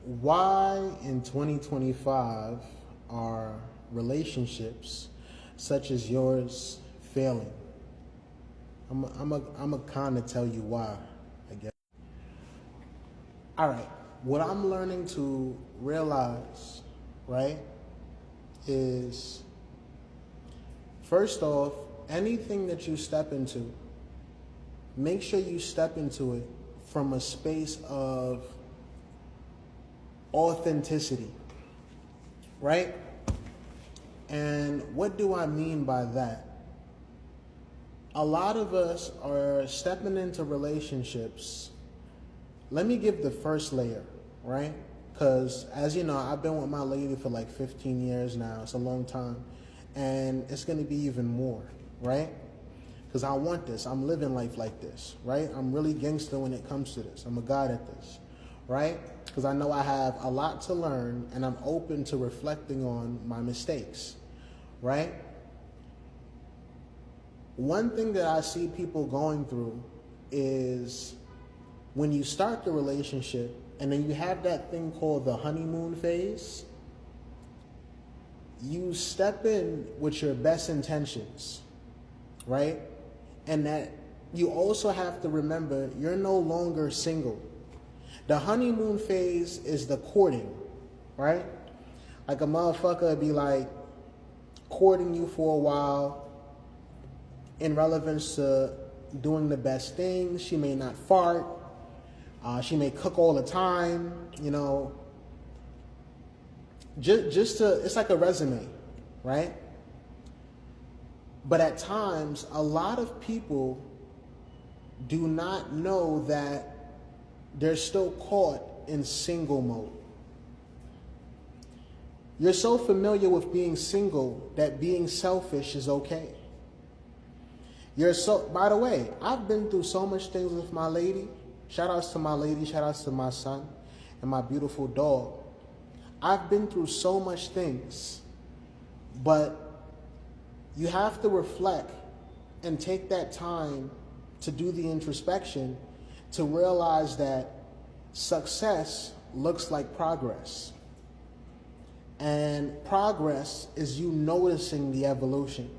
Why in 2025 are relationships such as yours failing? I'm a kind of tell you why, I guess. All right, what I'm learning to realize, right, is first off, anything that you step into, make sure you step into it from a space of authenticity, right? And what do I mean by that? A lot of us are stepping into relationships. Let me give the first layer, right? Because as you know, I've been with my lady for like 15 years now. It's a long time. And it's going to be even more, right? Because I want this. I'm living life like this, right? I'm really gangster when it comes to this. I'm a god at this, right? Because I know I have a lot to learn and I'm open to reflecting on my mistakes, right? One thing that I see people going through is when you start the relationship and then you have that thing called the honeymoon phase, you step in with your best intentions, right? And that you also have to remember you're no longer single. The honeymoon phase is the courting, right? Like a motherfucker would be like courting you for a while in relevance to doing the best things. She may not fart. She may cook all the time, you know. It's like a resume, right? But at times, a lot of people do not know that they're still caught in single mode. You're so familiar with being single that being selfish is okay. By the way, I've been through so much things with my lady. Shout outs to my lady, shout outs to my son and my beautiful dog. I've been through so much things, but you have to reflect and take that time to do the introspection to realize that success looks like progress. And progress is you noticing the evolution.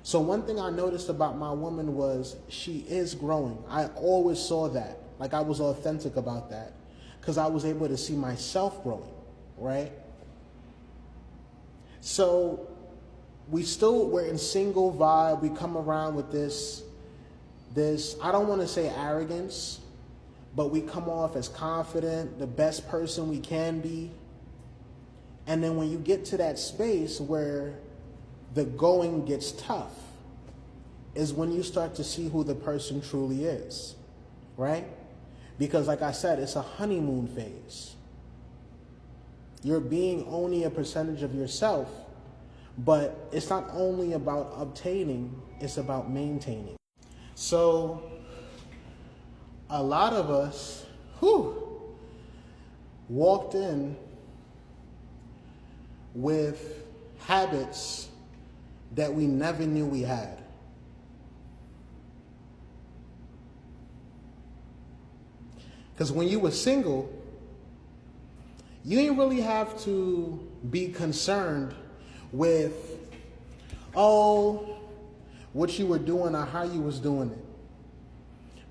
So one thing I noticed about my woman was she is growing. I always saw that. Like I was authentic about that because I was able to see myself growing, right? So we're in single vibe. We come around with this, I don't want to say arrogance, but we come off as confident, the best person we can be. And then when you get to that space where the going gets tough is when you start to see who the person truly is, right? Because like I said, it's a honeymoon phase. You're being only a percentage of yourself, but it's not only about obtaining, it's about maintaining. So a lot of us walked in with habits that we never knew we had. Because when you were single, you didn't really have to be concerned with, what you were doing or how you was doing it.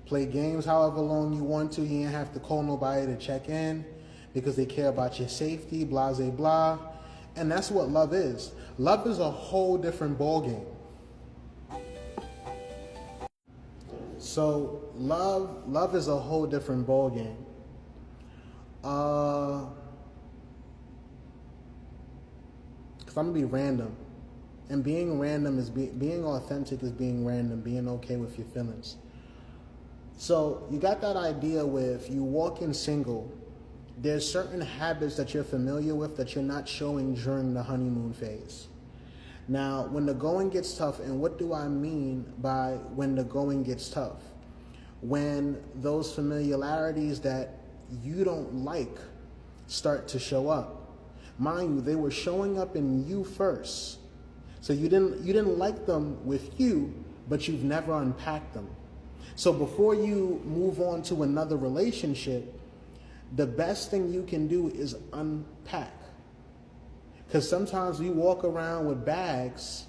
Play games however long you want to. You didn't have to call nobody to check in because they care about your safety, blah, blah, blah. And that's what love is. Love is a whole different ballgame. So love is a whole different ballgame. Because I'm gonna be random, and being random is being authentic is being random, being okay with your feelings. So you got that idea with you walking single. There's certain habits that you're familiar with that you're not showing during the honeymoon phase. Now, when the going gets tough, and what do I mean by when the going gets tough? When those familiarities that you don't like start to show up. Mind you, they were showing up in you first. So you didn't like them with you, but you've never unpacked them. So before you move on to another relationship, the best thing you can do is unpack. Because sometimes we walk around with bags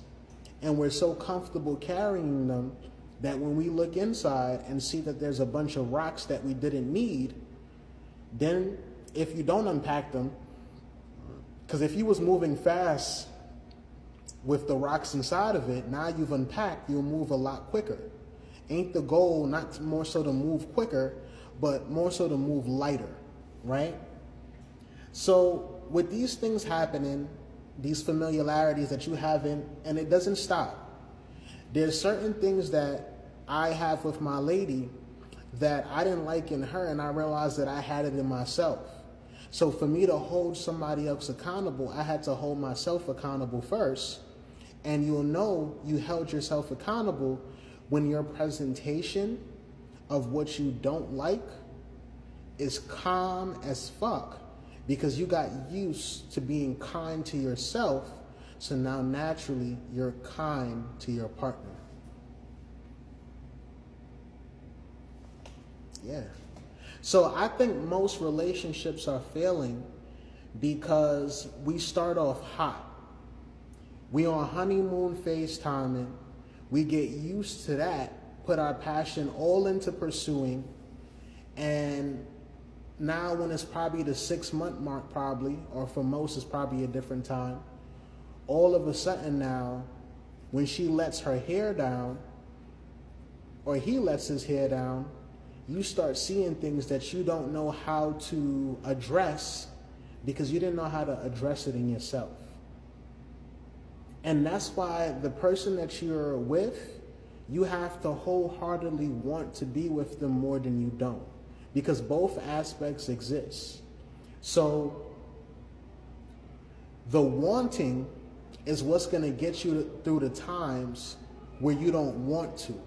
and we're so comfortable carrying them that when we look inside and see that there's a bunch of rocks that we didn't need, then if you don't unpack them, because if you was moving fast with the rocks inside of it, now you've unpacked, you'll move a lot quicker. Ain't the goal not more so to move quicker, but more so to move lighter, right? So with these things happening, these familiarities that you haven't, and it doesn't stop. There's certain things that I have with my lady that I didn't like in her, and I realized that I had it in myself. So for me to hold somebody else accountable, I had to hold myself accountable first. And you'll know you held yourself accountable when your presentation of what you don't like is calm as fuck, because you got used to being kind to yourself, so now naturally you're kind to your partner. Yeah. So I think most relationships are failing because we start off hot. We on honeymoon FaceTiming. We get used to that, put our passion all into pursuing, and now when it's probably the 6-month mark probably, or for most it's probably a different time, all of a sudden now, when she lets her hair down, or he lets his hair down, you start seeing things that you don't know how to address because you didn't know how to address it in yourself. And that's why the person that you're with, you have to wholeheartedly want to be with them more than you don't, because both aspects exist. So the wanting is what's going to get you through the times where you don't want to.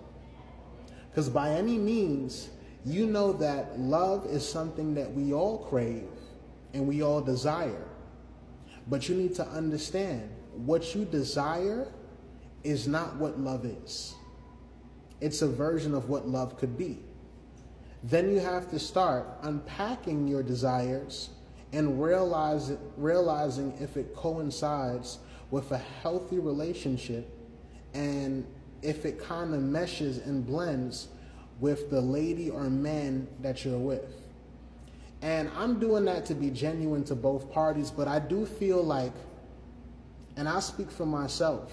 Because by any means, you know that love is something that we all crave and we all desire. But you need to understand, what you desire is not what love is. It's a version of what love could be. Then you have to start unpacking your desires and realizing if it coincides with a healthy relationship, and if it kind of meshes and blends with the lady or man that you're with. And I'm doing that to be genuine to both parties, but I do feel like, and I speak for myself,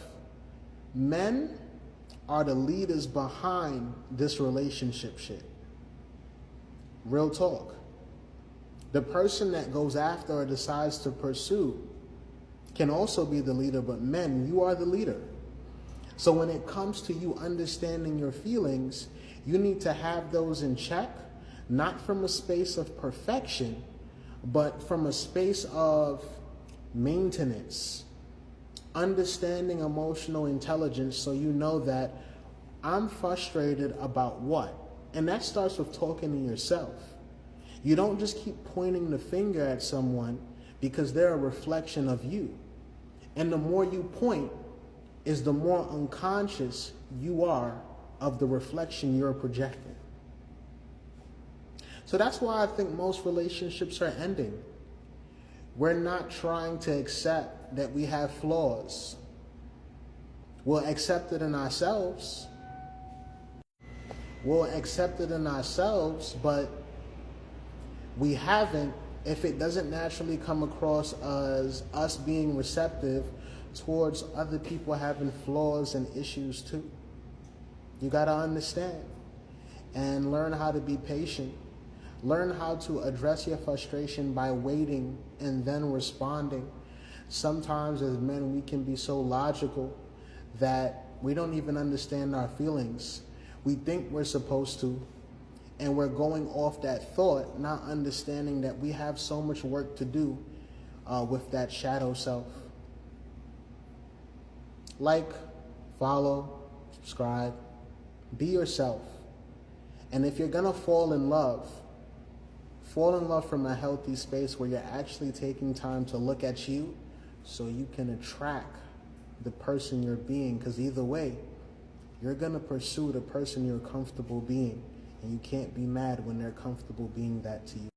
men are the leaders behind this relationship shit. Real talk. The person that goes after or decides to pursue can also be the leader, but men, you are the leader. So when it comes to you understanding your feelings, you need to have those in check, not from a space of perfection, but from a space of maintenance, understanding emotional intelligence, so you know that I'm frustrated about what. And that starts with talking to yourself. You don't just keep pointing the finger at someone because they're a reflection of you. And the more you point is the more unconscious you are of the reflection you're projecting. So that's why I think most relationships are ending. We're not trying to accept that we have flaws. We'll accept it in ourselves. But we haven't if it doesn't naturally come across as us being receptive towards other people having flaws and issues too. You got to understand and learn how to be patient. Learn how to address your frustration by waiting and then responding. Sometimes as men, we can be so logical that we don't even understand our feelings. We think we're supposed to, and we're going off that thought, not understanding that we have so much work to do with that shadow self. Like, follow, subscribe, be yourself. And if you're gonna fall in love from a healthy space where you're actually taking time to look at you so you can attract the person you're being, because either way, you're gonna pursue the person you're comfortable being, and you can't be mad when they're comfortable being that to you.